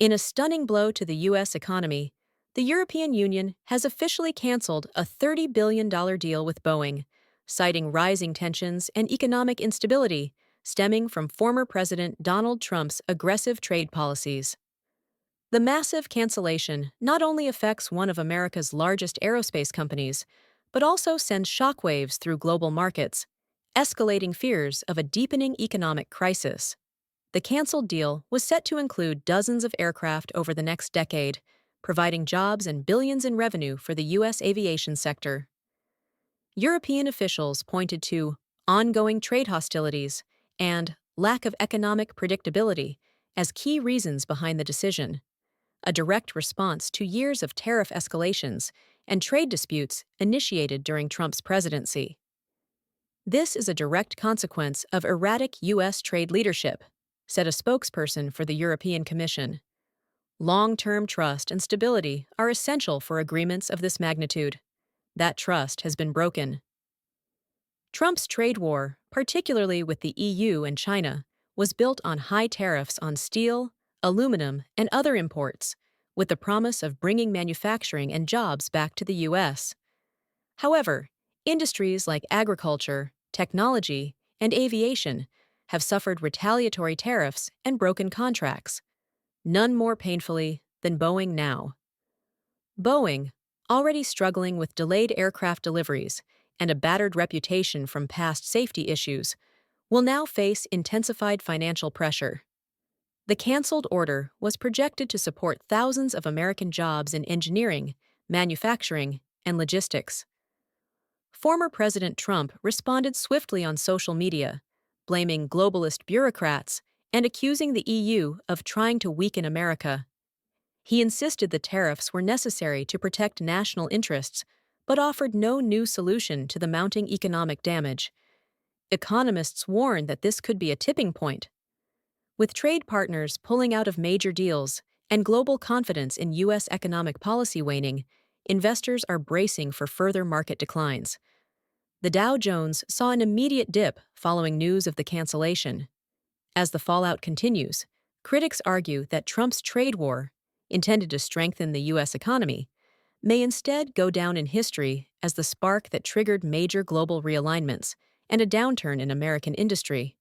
In a stunning blow to the U.S. economy, the European Union has officially canceled a $30 billion deal with Boeing, citing rising tensions and economic instability stemming from former President Donald Trump's aggressive trade policies. The massive cancellation not only affects one of America's largest aerospace companies, but also sends shockwaves through global markets, escalating fears of a deepening economic crisis. The canceled deal was set to include dozens of aircraft over the next decade, providing jobs and billions in revenue for the U.S. aviation sector. European officials pointed to ongoing trade hostilities and lack of economic predictability as key reasons behind the decision, a direct response to years of tariff escalations and trade disputes initiated during Trump's presidency. This is a direct consequence of erratic U.S. trade leadership, said a spokesperson for the European Commission. Long-term trust and stability are essential for agreements of this magnitude. That trust has been broken. Trump's trade war, particularly with the EU and China, was built on high tariffs on steel, aluminum, and other imports, with the promise of bringing manufacturing and jobs back to the U.S. However, industries like agriculture, technology, and aviation have suffered retaliatory tariffs and broken contracts, none more painfully than Boeing now. Boeing, already struggling with delayed aircraft deliveries and a battered reputation from past safety issues, will now face intensified financial pressure. The canceled order was projected to support thousands of American jobs in engineering, manufacturing, and logistics. Former President Trump responded swiftly on social media, blaming globalist bureaucrats and accusing the EU of trying to weaken America. He insisted the tariffs were necessary to protect national interests, but offered no new solution to the mounting economic damage. Economists warn that this could be a tipping point. With trade partners pulling out of major deals and global confidence in U.S. economic policy waning, investors are bracing for further market declines. The Dow Jones saw an immediate dip following news of the cancellation. As the fallout continues, critics argue that Trump's trade war, intended to strengthen the U.S. economy, may instead go down in history as the spark that triggered major global realignments and a downturn in American industry.